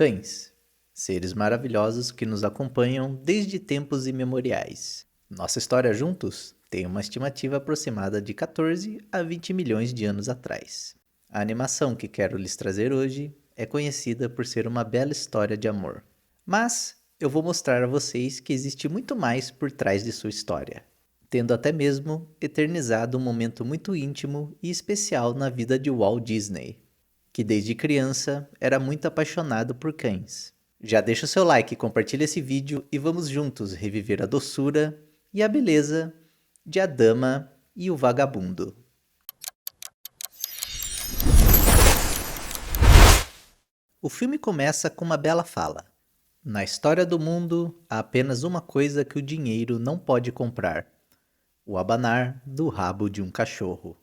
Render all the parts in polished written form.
Cães, seres maravilhosos que nos acompanham desde tempos imemoriais. Nossa história juntos tem uma estimativa aproximada de 14 a 20 milhões de anos atrás. A animação que quero lhes trazer hoje é conhecida por ser uma bela história de amor. Mas eu vou mostrar a vocês que existe muito mais por trás de sua história, tendo até mesmo eternizado um momento muito íntimo e especial na vida de Walt Disney, que desde criança era muito apaixonado por cães. Já deixa o seu like, compartilha esse vídeo e vamos juntos reviver a doçura e a beleza de A Dama e o Vagabundo. O filme começa com uma bela fala. Na história do mundo, há apenas uma coisa que o dinheiro não pode comprar: o abanar do rabo de um cachorro.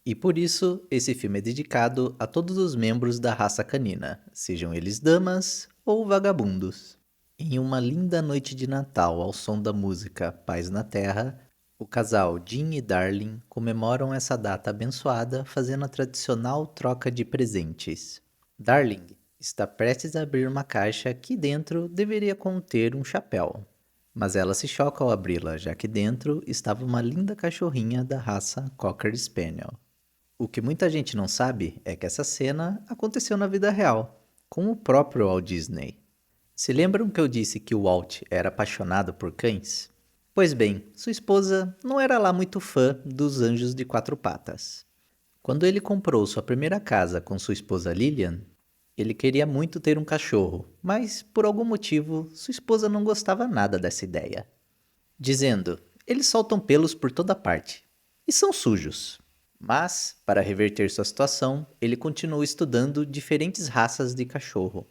E por isso, esse filme é dedicado a todos os membros da raça canina, sejam eles damas ou vagabundos. Em uma linda noite de Natal, ao som da música Paz na Terra, o casal Jim e Darling comemoram essa data abençoada fazendo a tradicional troca de presentes. Darling está prestes a abrir uma caixa que dentro deveria conter um chapéu, mas ela se choca ao abri-la, já que dentro estava uma linda cachorrinha da raça Cocker Spaniel. O que muita gente não sabe é que essa cena aconteceu na vida real, com o próprio Walt Disney. Se lembram que eu disse que o Walt era apaixonado por cães? Pois bem, sua esposa não era lá muito fã dos anjos de quatro patas. Quando ele comprou sua primeira casa com sua esposa Lillian, ele queria muito ter um cachorro, mas por algum motivo sua esposa não gostava nada dessa ideia, dizendo: eles soltam pelos por toda parte e são sujos. Mas, para reverter sua situação, ele continuou estudando diferentes raças de cachorro.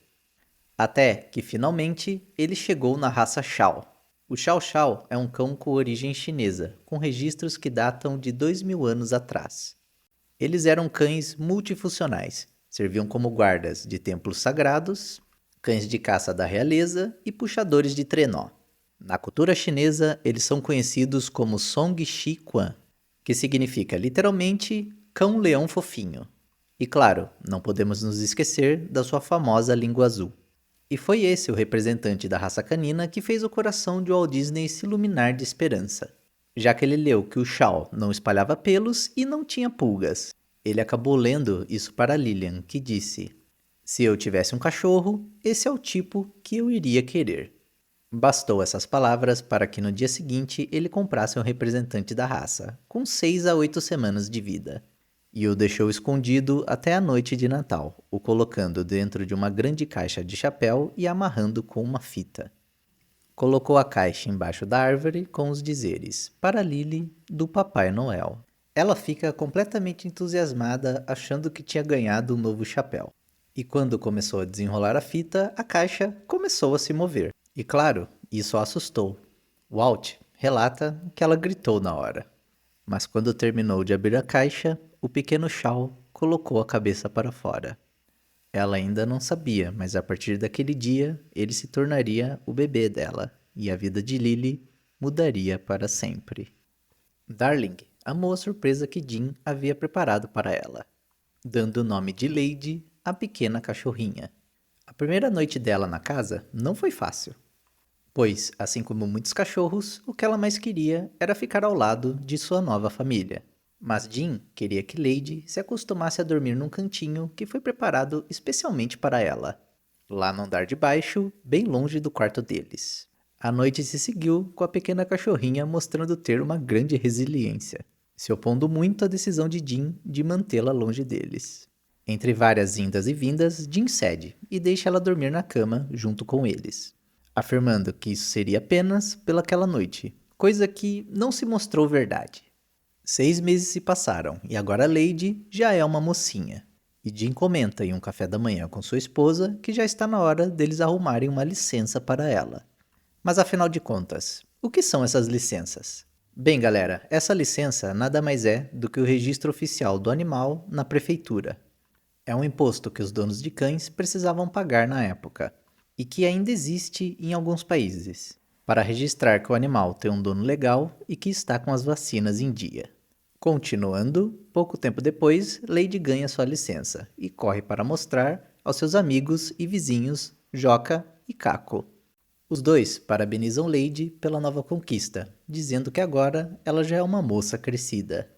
Até que, finalmente, ele chegou na raça Chow. O Chow Chow é um cão com origem chinesa, com registros que datam de 2000 anos atrás. Eles eram cães multifuncionais, serviam como guardas de templos sagrados, cães de caça da realeza e puxadores de trenó. Na cultura chinesa, eles são conhecidos como Song Shi Quan, que significa literalmente cão-leão fofinho. E claro, não podemos nos esquecer da sua famosa língua azul. E foi esse o representante da raça canina que fez o coração de Walt Disney se iluminar de esperança, já que ele leu que o Chow não espalhava pelos e não tinha pulgas. Ele acabou lendo isso para Lillian, que disse: se eu tivesse um cachorro, esse é o tipo que eu iria querer. Bastou essas palavras para que no dia seguinte ele comprasse um representante da raça, com 6 a 8 semanas de vida, e o deixou escondido até a noite de Natal, o colocando dentro de uma grande caixa de chapéu e amarrando com uma fita. Colocou a caixa embaixo da árvore com os dizeres: para Lily, do Papai Noel. Ela fica completamente entusiasmada, achando que tinha ganhado um novo chapéu. E quando começou a desenrolar a fita, a caixa começou a se mover. E claro, isso a assustou. Walt relata que ela gritou na hora. Mas quando terminou de abrir a caixa, o pequeno Chow colocou a cabeça para fora. Ela ainda não sabia, mas a partir daquele dia, ele se tornaria o bebê dela, e a vida de Lily mudaria para sempre. Darling amou a surpresa que Jim havia preparado para ela, dando o nome de Lady à pequena cachorrinha. A primeira noite dela na casa não foi fácil, pois, assim como muitos cachorros, o que ela mais queria era ficar ao lado de sua nova família. Mas Jim queria que Lady se acostumasse a dormir num cantinho que foi preparado especialmente para ela, lá no andar de baixo, bem longe do quarto deles. A noite se seguiu com a pequena cachorrinha mostrando ter uma grande resiliência, se opondo muito à decisão de Jim de mantê-la longe deles. Entre várias indas e vindas, Jim cede e deixa ela dormir na cama junto com eles, afirmando que isso seria apenas pelaquela noite, coisa que não se mostrou verdade. 6 meses se passaram e agora Lady já é uma mocinha. E Jim comenta em um café da manhã com sua esposa que já está na hora deles arrumarem uma licença para ela. Mas afinal de contas, o que são essas licenças? Bem, galera, essa licença nada mais é do que o registro oficial do animal na prefeitura. É um imposto que os donos de cães precisavam pagar na época, e que ainda existe em alguns países, para registrar que o animal tem um dono legal e que está com as vacinas em dia. Continuando, pouco tempo depois, Lady ganha sua licença e corre para mostrar aos seus amigos e vizinhos Joca e Caco. Os dois parabenizam Lady pela nova conquista, dizendo que agora ela já é uma moça crescida.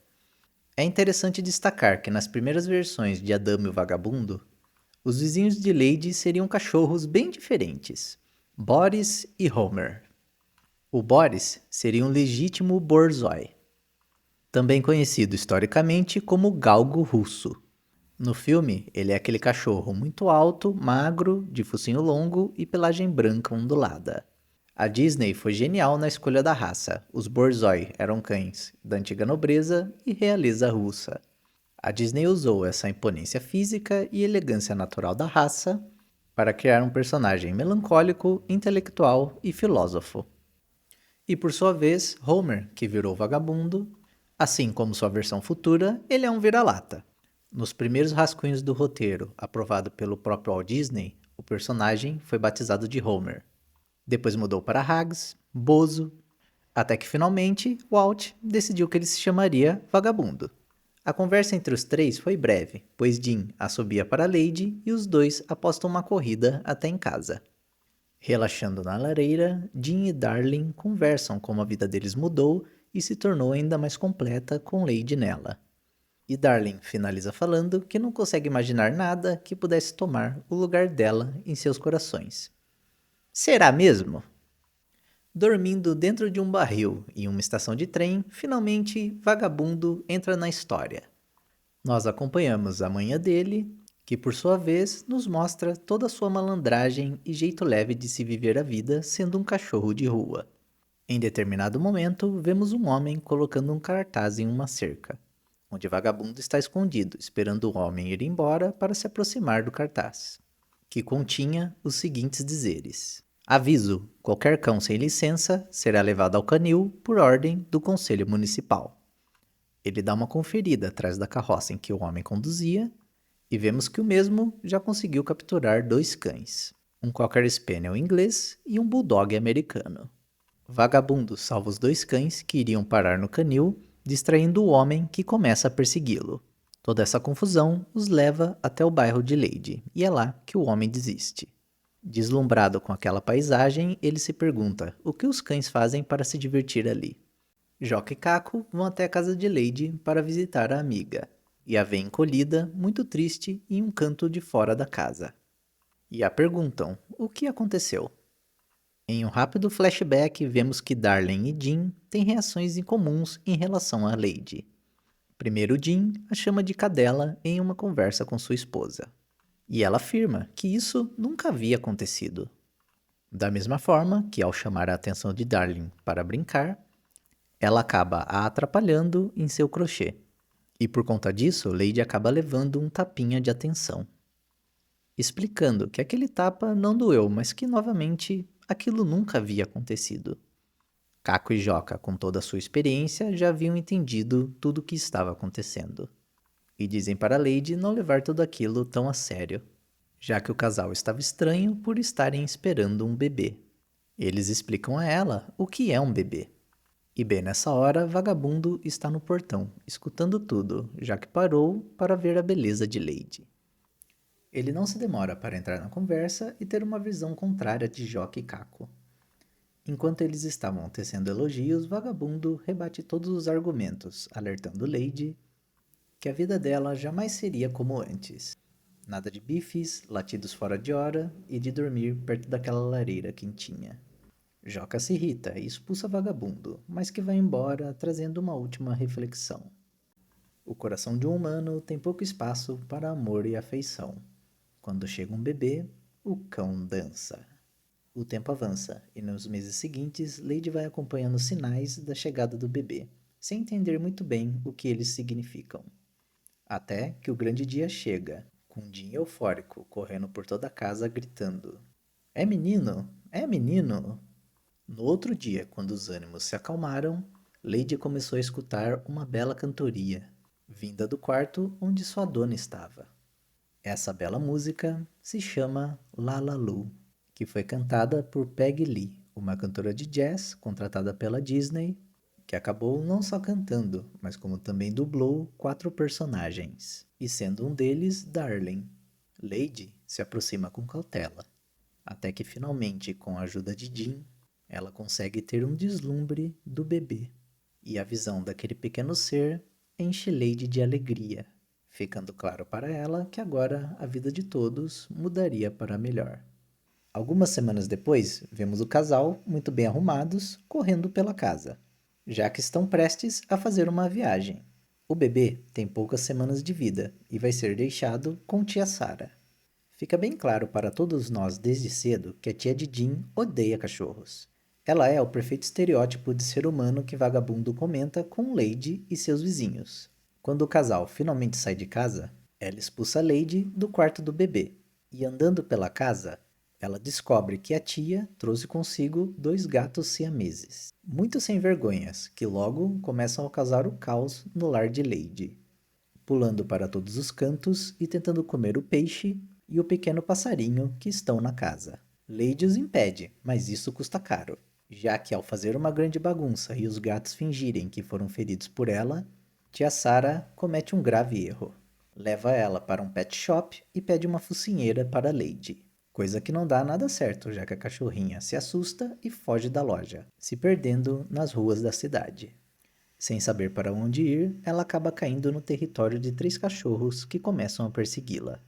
É interessante destacar que nas primeiras versões de Adamo e o Vagabundo, os vizinhos de Lady seriam cachorros bem diferentes, Boris e Homer. O Boris seria um legítimo borzoi, também conhecido historicamente como galgo russo. No filme, ele é aquele cachorro muito alto, magro, de focinho longo e pelagem branca ondulada. A Disney foi genial na escolha da raça. Os Borzoi eram cães da antiga nobreza e realeza russa. A Disney usou essa imponência física e elegância natural da raça para criar um personagem melancólico, intelectual e filósofo. E por sua vez, Homer, que virou vagabundo, assim como sua versão futura, ele é um vira-lata. Nos primeiros rascunhos do roteiro, aprovado pelo próprio Walt Disney, o personagem foi batizado de Homer. Depois mudou para Hags, Bozo, até que finalmente Walt decidiu que ele se chamaria Vagabundo. A conversa entre os três foi breve, pois Jim assobia para Lady e os dois apostam uma corrida até em casa. Relaxando na lareira, Jim e Darling conversam como a vida deles mudou e se tornou ainda mais completa com Lady nela. E Darling finaliza falando que não consegue imaginar nada que pudesse tomar o lugar dela em seus corações. Será mesmo? Dormindo dentro de um barril em uma estação de trem, finalmente Vagabundo entra na história. Nós acompanhamos a manhã dele, que por sua vez nos mostra toda a sua malandragem e jeito leve de se viver a vida sendo um cachorro de rua. Em determinado momento, vemos um homem colocando um cartaz em uma cerca, onde Vagabundo está escondido, esperando o homem ir embora para se aproximar do cartaz, que continha os seguintes dizeres: Aviso: qualquer cão sem licença será levado ao canil por ordem do Conselho Municipal. Ele dá uma conferida atrás da carroça em que o homem conduzia e vemos que o mesmo já conseguiu capturar 2 cães, um Cocker Spaniel inglês e um Bulldog americano. Vagabundo salva os 2 cães que iriam parar no canil, distraindo o homem que começa a persegui-lo. Toda essa confusão os leva até o bairro de Lady, e é lá que o homem desiste. Deslumbrado com aquela paisagem, ele se pergunta o que os cães fazem para se divertir ali. Joca e Caco vão até a casa de Lady para visitar a amiga, e a vê encolhida, muito triste, em um canto de fora da casa. E a perguntam o que aconteceu. Em um rápido flashback, vemos que Darling e Jim têm reações incomuns em relação a Lady. Primeiro, Jim a chama de cadela em uma conversa com sua esposa, e ela afirma que isso nunca havia acontecido. Da mesma forma que, ao chamar a atenção de Darling para brincar, ela acaba a atrapalhando em seu crochê. E por conta disso, Lady acaba levando um tapinha de atenção, explicando que aquele tapa não doeu, mas que novamente aquilo nunca havia acontecido. Caco e Joca, com toda a sua experiência, já haviam entendido tudo o que estava acontecendo. E dizem para Lady não levar tudo aquilo tão a sério, já que o casal estava estranho por estarem esperando um bebê. Eles explicam a ela o que é um bebê. E bem nessa hora, Vagabundo está no portão, escutando tudo, já que parou para ver a beleza de Lady. Ele não se demora para entrar na conversa e ter uma visão contrária de Joca e Caco. Enquanto eles estavam tecendo elogios, Vagabundo rebate todos os argumentos, alertando Lady que a vida dela jamais seria como antes. Nada de bifes, latidos fora de hora e de dormir perto daquela lareira quentinha. Joca se irrita e expulsa Vagabundo, mas que vai embora trazendo uma última reflexão. O coração de um humano tem pouco espaço para amor e afeição. Quando chega um bebê, o cão dança. O tempo avança e nos meses seguintes, Lady vai acompanhando os sinais da chegada do bebê, sem entender muito bem o que eles significam. Até que o grande dia chega, com Jim eufórico correndo por toda a casa gritando: É menino! É menino! No outro dia, quando os ânimos se acalmaram, Lady começou a escutar uma bela cantoria, vinda do quarto onde sua dona estava. Essa bela música se chama La La Lu, que foi cantada por Peggy Lee, uma cantora de jazz contratada pela Disney, que acabou não só cantando, mas como também dublou 4 personagens, e sendo um deles Darling. Lady se aproxima com cautela, até que finalmente, com a ajuda de Jim, ela consegue ter um deslumbre do bebê. E a visão daquele pequeno ser enche Lady de alegria, ficando claro para ela que agora a vida de todos mudaria para melhor. Algumas semanas depois, vemos o casal, muito bem arrumados, correndo pela casa, já que estão prestes a fazer uma viagem. O bebê tem poucas semanas de vida e vai ser deixado com tia Sarah. Fica bem claro para todos nós desde cedo que a tia de Jim odeia cachorros. Ela é o perfeito estereótipo de ser humano que vagabundo comenta com Lady e seus vizinhos. Quando o casal finalmente sai de casa, ela expulsa Lady do quarto do bebê. E andando pela casa, ela descobre que a tia trouxe consigo 2 gatos siameses, muito sem vergonhas, que logo começam a causar o caos no lar de Lady, pulando para todos os cantos e tentando comer o peixe e o pequeno passarinho que estão na casa. Lady os impede, mas isso custa caro, já que ao fazer uma grande bagunça e os gatos fingirem que foram feridos por ela, tia Sarah comete um grave erro. Leva ela para um pet shop e pede uma focinheira para Lady. Coisa que não dá nada certo, já que a cachorrinha se assusta e foge da loja, se perdendo nas ruas da cidade. Sem saber para onde ir, ela acaba caindo no território de 3 cachorros que começam a persegui-la.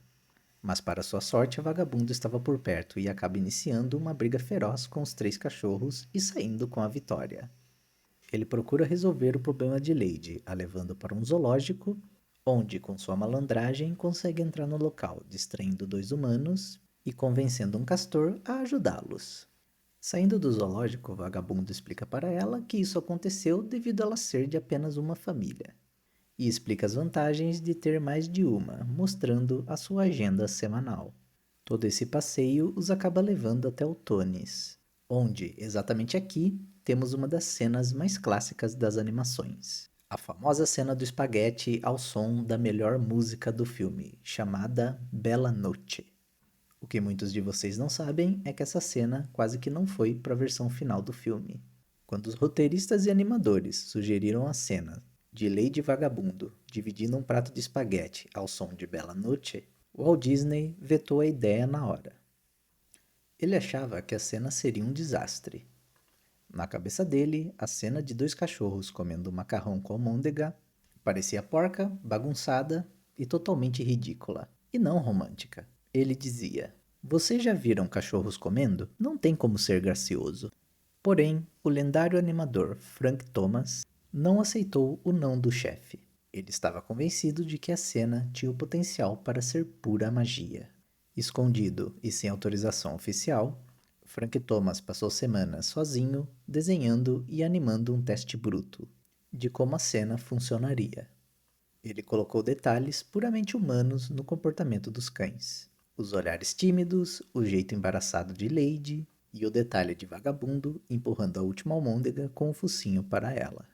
Mas para sua sorte, a vagabundo estava por perto e acaba iniciando uma briga feroz com os 3 cachorros e saindo com a vitória. Ele procura resolver o problema de Lady, a levando para um zoológico, onde, com sua malandragem, consegue entrar no local, distraindo 2 humanos e convencendo um castor a ajudá-los. Saindo do zoológico, o vagabundo explica para ela que isso aconteceu devido a ela ser de apenas uma família, e explica as vantagens de ter mais de uma, mostrando a sua agenda semanal. Todo esse passeio os acaba levando até o Tony's, onde, exatamente aqui, temos uma das cenas mais clássicas das animações. A famosa cena do espaguete ao som da melhor música do filme, chamada Bella Notte. O que muitos de vocês não sabem é que essa cena quase que não foi para a versão final do filme. Quando os roteiristas e animadores sugeriram a cena de Lady Vagabundo dividindo um prato de espaguete ao som de Bella Notte, Walt Disney vetou a ideia na hora. Ele achava que a cena seria um desastre. Na cabeça dele, a cena de 2 cachorros comendo macarrão com almôndega parecia porca, bagunçada e totalmente ridícula, e não romântica. Ele dizia: "Vocês já viram cachorros comendo? Não tem como ser gracioso." Porém, o lendário animador Frank Thomas não aceitou o não do chefe. Ele estava convencido de que a cena tinha o potencial para ser pura magia. Escondido e sem autorização oficial, Frank Thomas passou semanas sozinho, desenhando e animando um teste bruto de como a cena funcionaria. Ele colocou detalhes puramente humanos no comportamento dos cães. Os olhares tímidos, o jeito embaraçado de Lady e o detalhe de vagabundo empurrando a última almôndega com o focinho para ela.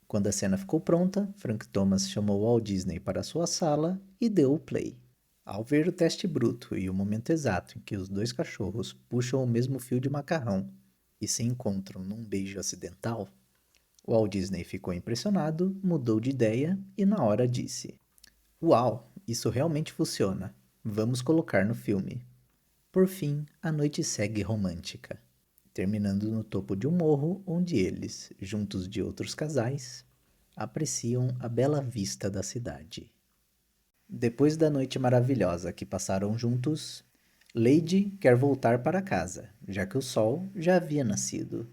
Quando a cena ficou pronta, Frank Thomas chamou Walt Disney para sua sala e deu o play. Ao ver o teste bruto e o momento exato em que os 2 cachorros puxam o mesmo fio de macarrão e se encontram num beijo acidental, Walt Disney ficou impressionado, mudou de ideia e na hora disse: "Uau, isso realmente funciona. Vamos colocar no filme." Por fim, a noite segue romântica, terminando no topo de um morro onde eles, juntos de outros casais, apreciam a bela vista da cidade. Depois da noite maravilhosa que passaram juntos, Lady quer voltar para casa, já que o sol já havia nascido.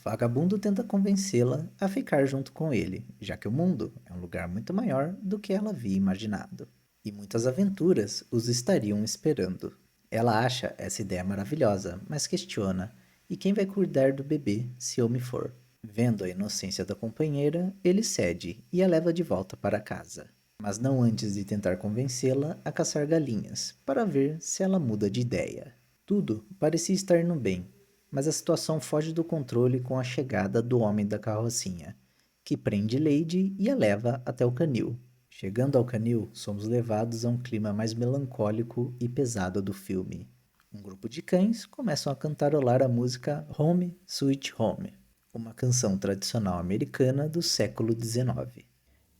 Vagabundo tenta convencê-la a ficar junto com ele, já que o mundo é um lugar muito maior do que ela havia imaginado, e muitas aventuras os estariam esperando. Ela acha essa ideia maravilhosa, mas questiona: e quem vai cuidar do bebê se eu me for? Vendo a inocência da companheira, ele cede e a leva de volta para casa, mas não antes de tentar convencê-la a caçar galinhas, para ver se ela muda de ideia. Tudo parecia estar indo bem, mas a situação foge do controle com a chegada do homem da carrocinha, que prende Lady e a leva até o canil. Chegando ao canil, somos levados a um clima mais melancólico e pesado do filme. Um grupo de cães começam a cantarolar a música Home Sweet Home, uma canção tradicional americana do século XIX.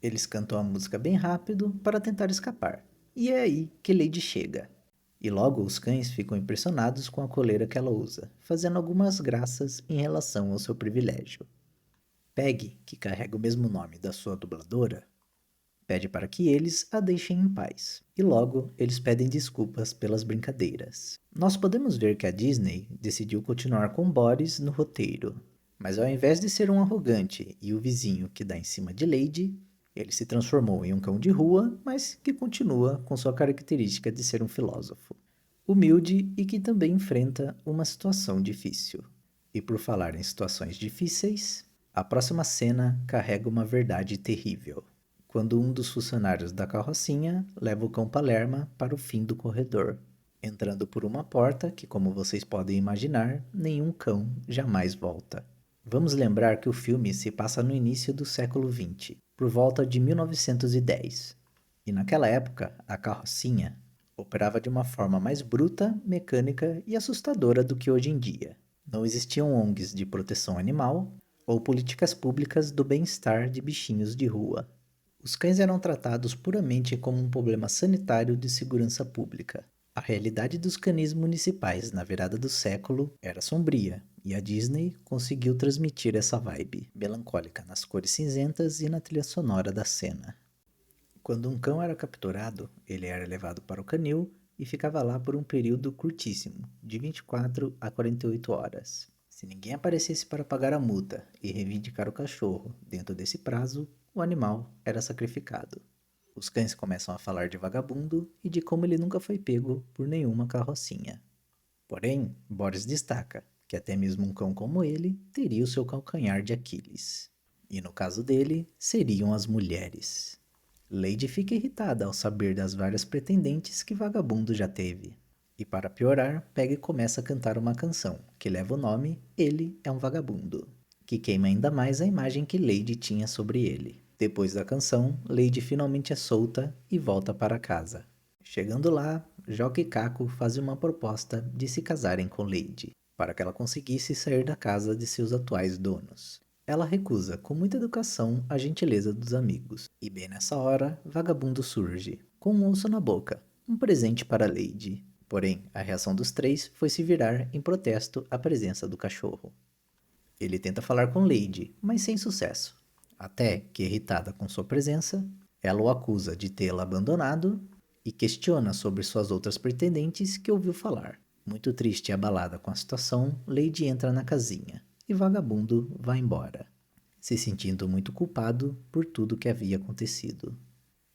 Eles cantam a música bem rápido para tentar escapar, e é aí que Lady chega. E logo os cães ficam impressionados com a coleira que ela usa, fazendo algumas graças em relação ao seu privilégio. Peg, que carrega o mesmo nome da sua dubladora, pede para que eles a deixem em paz. E logo eles pedem desculpas pelas brincadeiras. Nós podemos ver que a Disney decidiu continuar com Boris no roteiro, mas ao invés de ser um arrogante e o vizinho que dá em cima de Lady, ele se transformou em um cão de rua, mas que continua com sua característica de ser um filósofo. Humilde e que também enfrenta uma situação difícil. E por falar em situações difíceis, a próxima cena carrega uma verdade terrível. Quando um dos funcionários da carrocinha leva o cão Palerma para o fim do corredor, entrando por uma porta que, como vocês podem imaginar, nenhum cão jamais volta. Vamos lembrar que o filme se passa no início do século XX, por volta de 1910. E naquela época, a carrocinha operava de uma forma mais bruta, mecânica e assustadora do que hoje em dia. Não existiam ONGs de proteção animal ou políticas públicas do bem-estar de bichinhos de rua. Os cães eram tratados puramente como um problema sanitário de segurança pública. A realidade dos canis municipais na virada do século era sombria, e a Disney conseguiu transmitir essa vibe melancólica nas cores cinzentas e na trilha sonora da cena. Quando um cão era capturado, ele era levado para o canil e ficava lá por um período curtíssimo, de 24 a 48 horas. Se ninguém aparecesse para pagar a multa e reivindicar o cachorro dentro desse prazo, o animal era sacrificado. Os cães começam a falar de vagabundo e de como ele nunca foi pego por nenhuma carrocinha. Porém, Boris destaca que até mesmo um cão como ele teria o seu calcanhar de Aquiles. E no caso dele, seriam as mulheres. Lady fica irritada ao saber das várias pretendentes que Vagabundo já teve. E para piorar, Peg começa a cantar uma canção que leva o nome Ele é um Vagabundo, que queima ainda mais a imagem que Lady tinha sobre ele. Depois da canção, Lady finalmente é solta e volta para casa. Chegando lá, Joca e Caco fazem uma proposta de se casarem com Lady, para que ela conseguisse sair da casa de seus atuais donos. Ela recusa com muita educação a gentileza dos amigos, e bem nessa hora, Vagabundo surge, com um osso na boca, um presente para Lady. Porém, a reação dos três foi se virar em protesto à presença do cachorro. Ele tenta falar com Lady, mas sem sucesso. Até que, irritada com sua presença, ela o acusa de tê-la abandonado e questiona sobre suas outras pretendentes que ouviu falar. Muito triste e abalada com a situação, Lady entra na casinha e Vagabundo vai embora, se sentindo muito culpado por tudo que havia acontecido.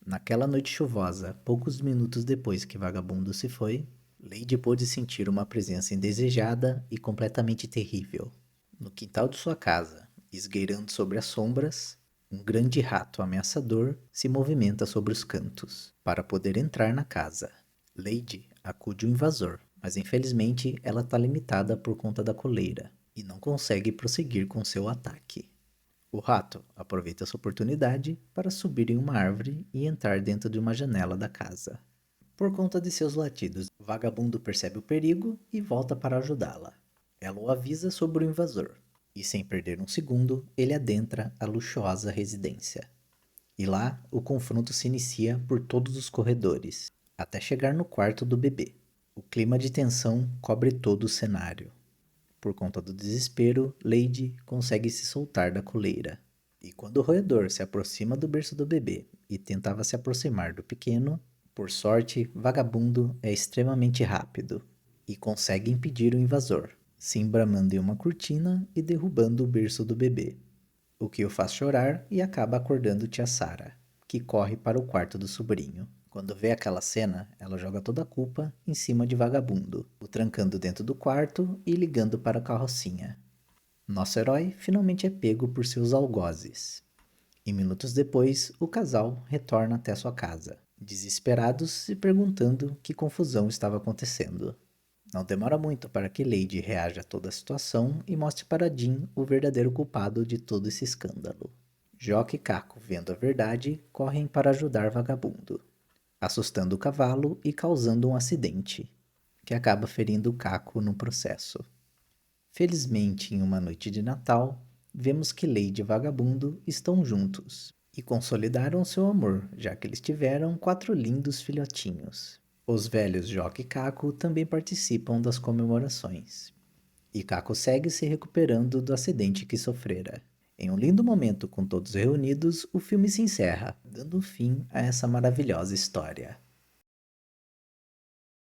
Naquela noite chuvosa, poucos minutos depois que Vagabundo se foi, Lady pôde sentir uma presença indesejada e completamente terrível. No quintal de sua casa, esgueirando sobre as sombras, um grande rato ameaçador se movimenta sobre os cantos para poder entrar na casa. Lady acude o invasor, mas infelizmente ela está limitada por conta da coleira e não consegue prosseguir com seu ataque. O rato aproveita essa oportunidade para subir em uma árvore e entrar dentro de uma janela da casa. Por conta de seus latidos, Vagabundo percebe o perigo e volta para ajudá-la. Ela o avisa sobre o invasor, e sem perder um segundo, ele adentra a luxuosa residência. E lá, o confronto se inicia por todos os corredores, até chegar no quarto do bebê. O clima de tensão cobre todo o cenário. Por conta do desespero, Lady consegue se soltar da coleira. E quando o roedor se aproxima do berço do bebê e tentava se aproximar do pequeno, por sorte, Vagabundo é extremamente rápido e consegue impedir o invasor, se embramando em uma cortina e derrubando o berço do bebê, o que o faz chorar e acaba acordando tia Sara, que corre para o quarto do sobrinho. Quando vê aquela cena, ela joga toda a culpa em cima de Vagabundo, o trancando dentro do quarto e ligando para a carrocinha. Nosso herói finalmente é pego por seus algozes. E minutos depois, o casal retorna até sua casa, desesperados se perguntando que confusão estava acontecendo. Não demora muito para que Lady reaja a toda a situação e mostre para Jean o verdadeiro culpado de todo esse escândalo. Jock e Caco, vendo a verdade, correm para ajudar Vagabundo, assustando o cavalo e causando um acidente, que acaba ferindo Caco no processo. Felizmente, em uma noite de Natal, vemos que Lady e Vagabundo estão juntos e consolidaram seu amor, já que eles tiveram 4 lindos filhotinhos. Os velhos Jock e Caco também participam das comemorações. E Caco segue se recuperando do acidente que sofrera. Em um lindo momento com todos reunidos, o filme se encerra, dando fim a essa maravilhosa história.